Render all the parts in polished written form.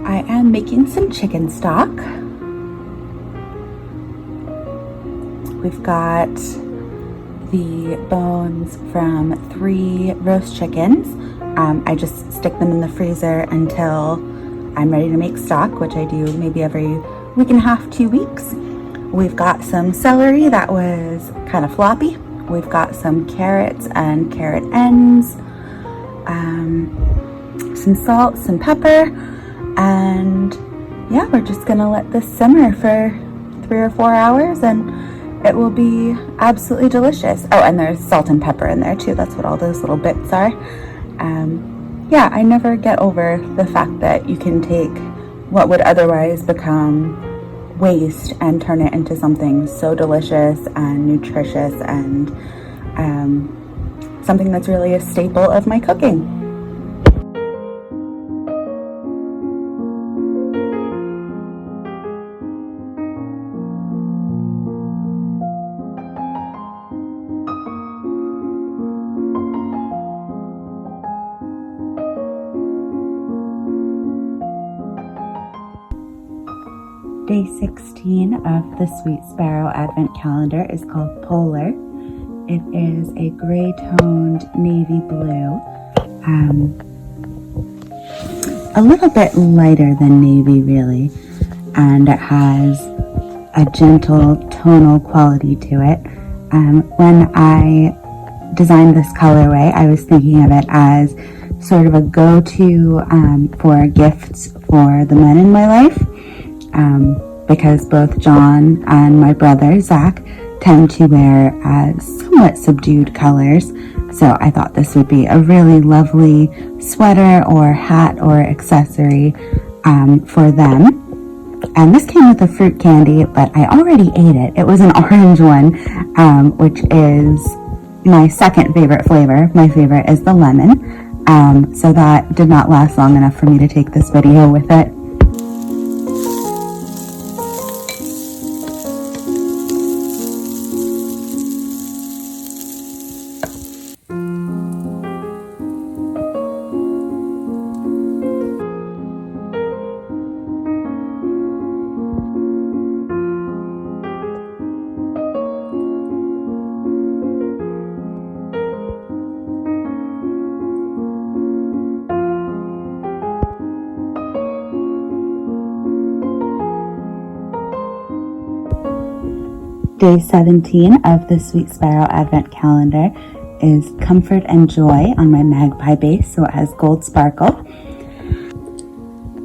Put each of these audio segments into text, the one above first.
I am making some chicken stock. We've got the bones from 3 roast chickens. I just stick them in the freezer until I'm ready to make stock, which I do maybe every week and a half, 2 weeks. We've got some celery that was kind of floppy. We've got some carrots and carrot ends, some salt, some pepper, and yeah, we're just gonna let this simmer for 3 or 4 hours and it will be absolutely delicious. Oh, and there's salt and pepper in there too. That's what all those little bits are. Yeah, I never get over the fact that you can take what would otherwise become waste and turn it into something so delicious and nutritious and something that's really a staple of my cooking. Day 16 of the Sweet Sparrow Advent Calendar is called Polar. It is a gray-toned navy blue, a little bit lighter than navy really, and it has a gentle tonal quality to it. When I designed this colorway, I was thinking of it as sort of a go-to for gifts for the men in my life. Because both John and my brother Zach tend to wear somewhat subdued colors, so I thought this would be a really lovely sweater or hat or accessory for them. And this came with a fruit candy, but I already ate it. It was an orange one, which is my second favorite flavor. My favorite is the lemon, so that did not last long enough for me to take this video with it. Day 17 of the Sweet Sparrow Advent Calendar is Comfort and Joy on my magpie base, so it has gold sparkle.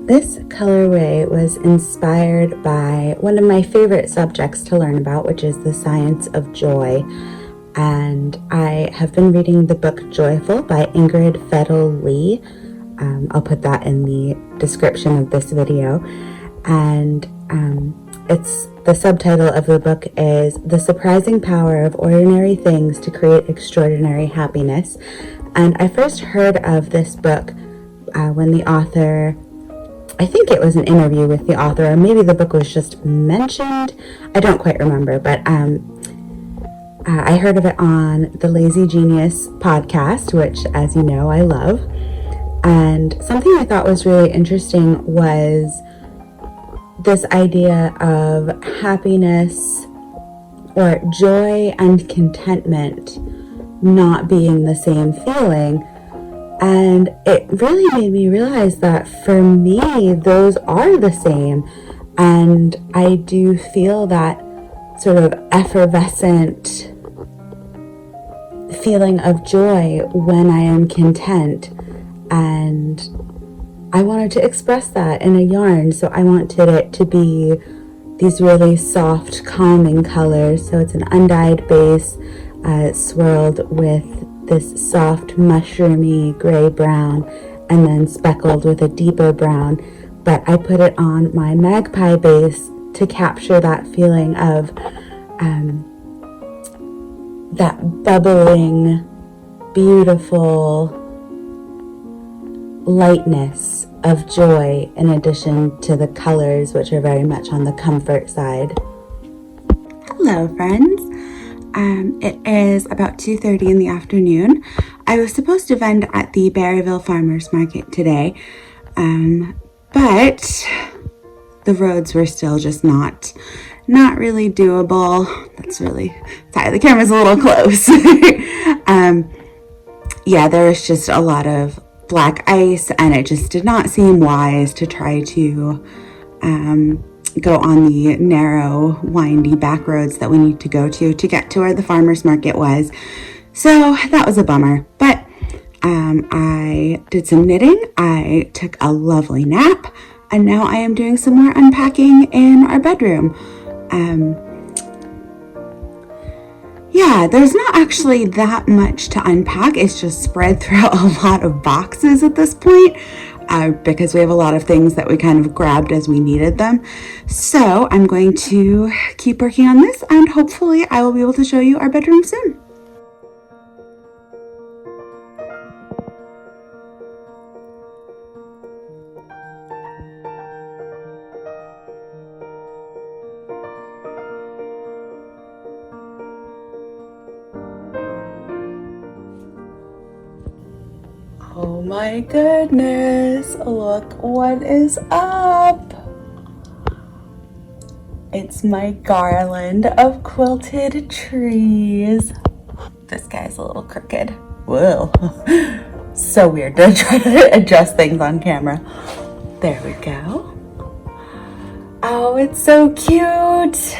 This colorway was inspired by one of my favorite subjects to learn about, which is the science of joy. And I have been reading the book Joyful by Ingrid Fetell Lee. I'll put that in the description of this video. And the subtitle of the book is The Surprising Power of Ordinary Things to Create Extraordinary Happiness. And I first heard of this book when the author, I think it was an interview with the author, or maybe the book was just mentioned. I don't quite remember, but I heard of it on the Lazy Genius podcast, which, as you know, I love. And something I thought was really interesting was this idea of happiness or joy and contentment not being the same feeling. And it really made me realize that for me, those are the same. And I do feel that sort of effervescent feeling of joy when I am content. And I wanted to express that in a yarn, so I wanted it to be these really soft, calming colors. So it's an undyed base swirled with this soft, mushroomy gray-brown, and then speckled with a deeper brown. But I put it on my magpie base to capture that feeling of that bubbling, beautiful lightness of joy, in addition to the colors, which are very much on the comfort side. Hello, friends. It is about 2:30 in the afternoon. I was supposed to vend at the Berryville Farmers Market today, but the roads were still just not really doable. That's really, sorry, the camera's a little close. Yeah, there was just a lot of black ice, and it just did not seem wise to try to go on the narrow, windy back roads that we need to go to get to where the farmer's market was. So that was a bummer. But I did some knitting, I took a lovely nap, and now I am doing some more unpacking in our bedroom. Yeah, there's not actually that much to unpack. It's just spread throughout a lot of boxes at this point, because we have a lot of things that we kind of grabbed as we needed them. So I'm going to keep working on this, and hopefully I will be able to show you our bedroom soon. Oh my goodness, look what is up. It's my garland of quilted trees. This guy's a little crooked. Whoa. So weird to try to adjust things on camera. There we go. Oh, it's so cute.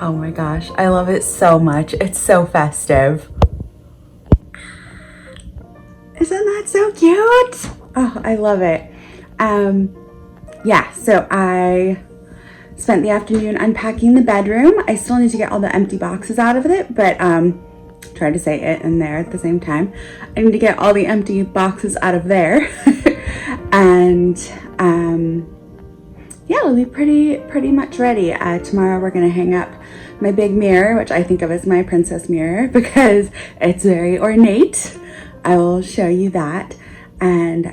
Oh my gosh, I love it so much. It's so festive. Isn't that so cute? Oh, I love it. Yeah, so I spent the afternoon unpacking the bedroom. I still need to get all the empty boxes out of it, but try to say it in there at the same time. I need to get all the empty boxes out of there. And yeah, we'll be pretty much ready. Tomorrow we're gonna hang up my big mirror, which I think of as my princess mirror because it's very ornate. I will show you that. And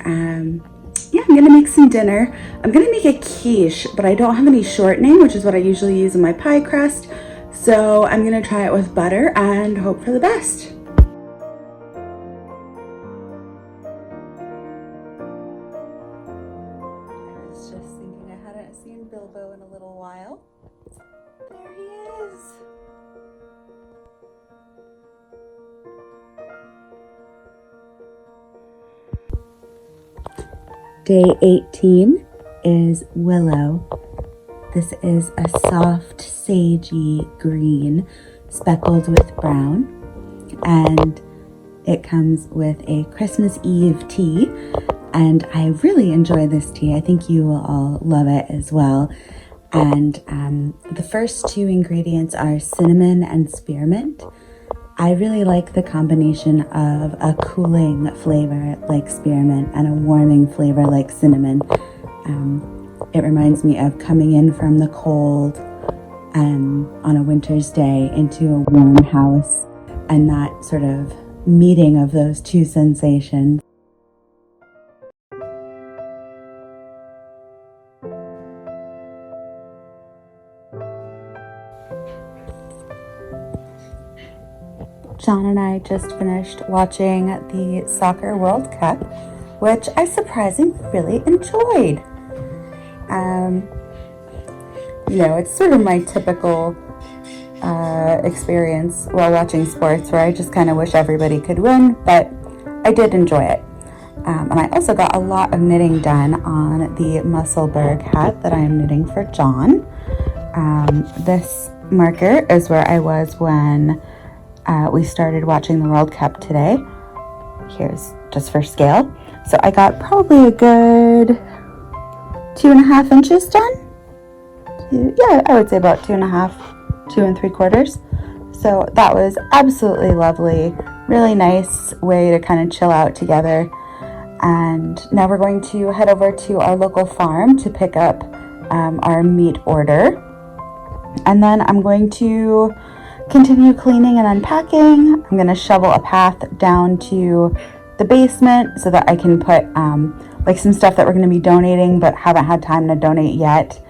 yeah, I'm gonna make some dinner. I'm gonna make a quiche, but I don't have any shortening, which is what I usually use in my pie crust. So I'm gonna try it with butter and hope for the best. I was just thinking I hadn't seen Bilbo in a little while. There he is. Day 18 is willow. This is a soft, sagey green speckled with brown, and it comes with a Christmas Eve tea, and I really enjoy this tea. I think you will all love it as well. And the first two ingredients are cinnamon and spearmint. I really like the combination of a cooling flavor like spearmint and a warming flavor like cinnamon. It reminds me of coming in from the cold on a winter's day into a warm house, and that sort of meeting of those two sensations. John and I just finished watching the Soccer World Cup, which I surprisingly really enjoyed. You know, it's sort of my typical experience while watching sports where I just kind of wish everybody could win, but I did enjoy it. And I also got a lot of knitting done on the Musselburgh hat that I am knitting for John. This marker is where I was when we started watching the World Cup today. Here's just for scale. So I got probably a good 2.5 inches done. Yeah, I would say about 2.5, 2 3/4. So that was absolutely lovely. Really nice way to kind of chill out together. And now we're going to head over to our local farm to pick up our meat order. And then I'm going to continue cleaning and unpacking. I'm going to shovel a path down to the basement so that I can put like some stuff that we're going to be donating but haven't had time to donate yet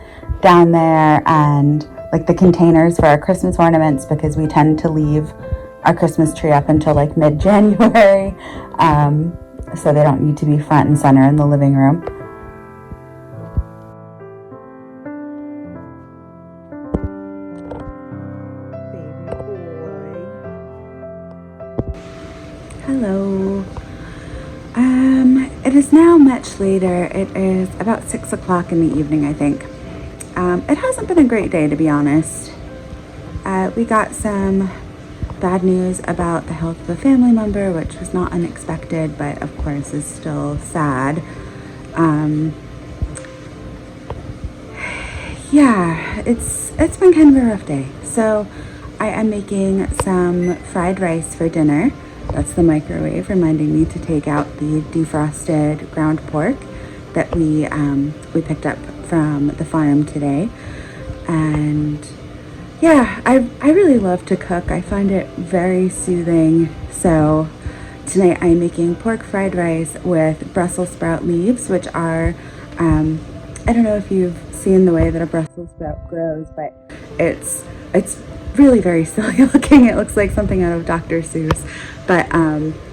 down there, and like the containers for our Christmas ornaments, because we tend to leave our Christmas tree up until like mid-January, so they don't need to be front and center in the living room. Hello. It is now much later. It is about 6 o'clock in the evening, I think. It hasn't been a great day, to be honest. We got some bad news about the health of a family member, which was not unexpected, but of course is still sad. Yeah, it's been kind of a rough day. So I am making some fried rice for dinner. That's the microwave reminding me to take out the defrosted ground pork that we picked up from the farm today. And yeah, I really love to cook. I find it very soothing. So tonight I'm making pork fried rice with Brussels sprout leaves, which are, I don't know if you've seen the way that a Brussels sprout grows, but it's really very silly looking. It looks like something out of Dr. Seuss. But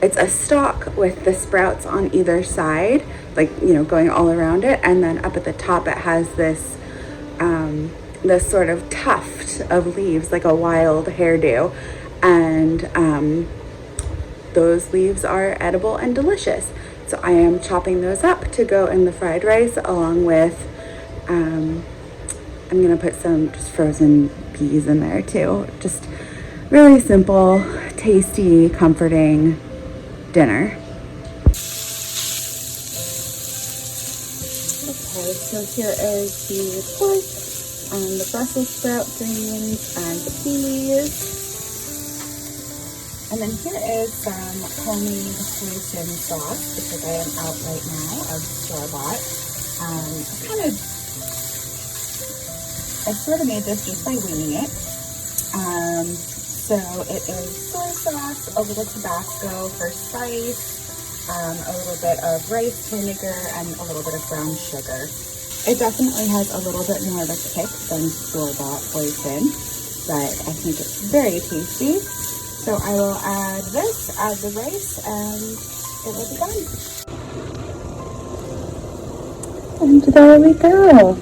it's a stalk with the sprouts on either side, like, you know, going all around it. And then up at the top, it has this sort of tuft of leaves, like a wild hairdo. And those leaves are edible and delicious. So I am chopping those up to go in the fried rice, along with, I'm going to put some just frozen peas in there too. Just really simple, tasty, comforting dinner. Okay, so here is the pork and the Brussels sprout greens and the peas. And then here is some homemade hoisin sauce, because I am out right now of store-bought. I sort of made this just by winging it. So it is soy sauce, a little Tabasco for spice, a little bit of rice vinegar, and a little bit of brown sugar. It definitely has a little bit more of a kick than store-bought hoisin, but I think it's very tasty. So I will add this, add the rice, and it will be done. And there we go.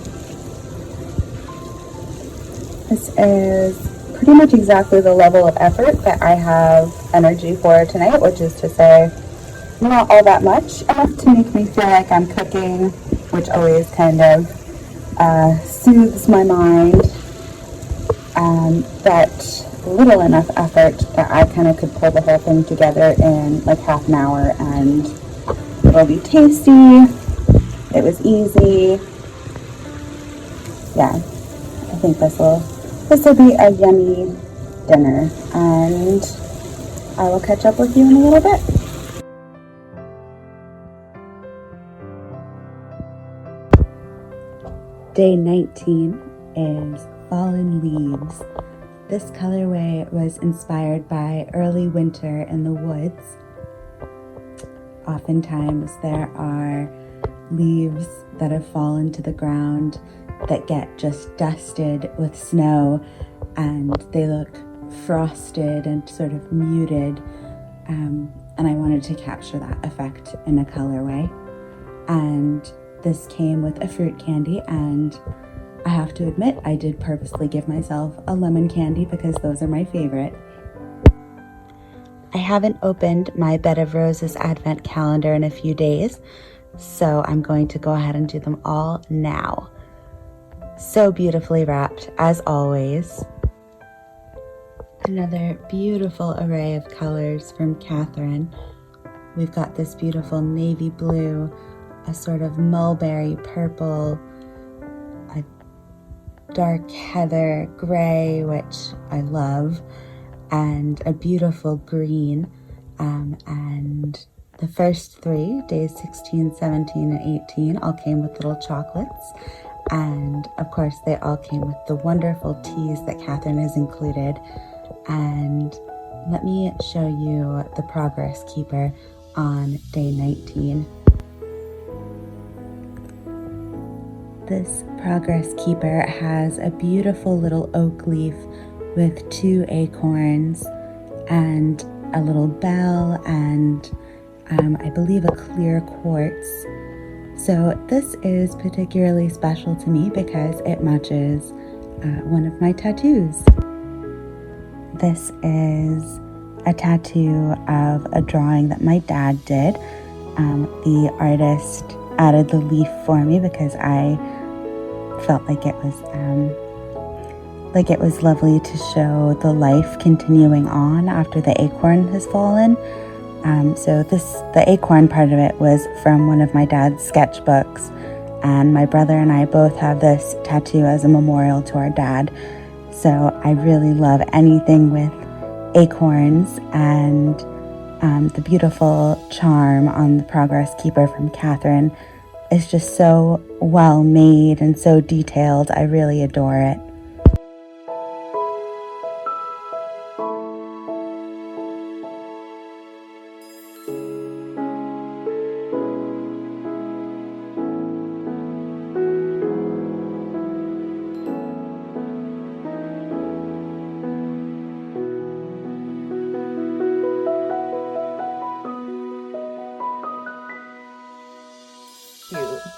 This is pretty much exactly the level of effort that I have energy for tonight, which is to say, not all that much, enough to make me feel like I'm cooking, which always kind of soothes my mind, but little enough effort that I kind of could pull the whole thing together in like half an hour, and it'll be tasty. It was easy. Yeah, I think this will be a yummy dinner, and I will catch up with you in a little bit. Day 19 is Fallen Leaves. This colorway was inspired by early winter in the woods. Oftentimes there are leaves that have fallen to the ground that get just dusted with snow, and they look frosted and sort of muted, and I wanted to capture that effect in a colorway. And this came with a fruit candy, and I have to admit I did purposely give myself a lemon candy because those are my favorite. I haven't opened my Bed of Roses advent calendar in a few days, so I'm going to go ahead and do them all now. So beautifully wrapped, as always. Another beautiful array of colors from Catherine. We've got this beautiful navy blue, a sort of mulberry purple, a dark heather gray, which I love, and a beautiful green. And the first three, days 16, 17, and 18, all came with little chocolates. And of course, they all came with the wonderful teas that Catherine has included. And let me show you the progress keeper on day 19. This progress keeper has a beautiful little oak leaf with 2 acorns, and a little bell, and I believe a clear quartz. So this is particularly special to me because it matches one of my tattoos. This is a tattoo of a drawing that my dad did. The artist added the leaf for me because I felt like it was lovely to show the life continuing on after the acorn has fallen. So the acorn part of it was from one of my dad's sketchbooks, and my brother and I both have this tattoo as a memorial to our dad. So I really love anything with acorns, and the beautiful charm on the Progress Keeper from Catherine is just so well made and so detailed. I really adore it. Cute.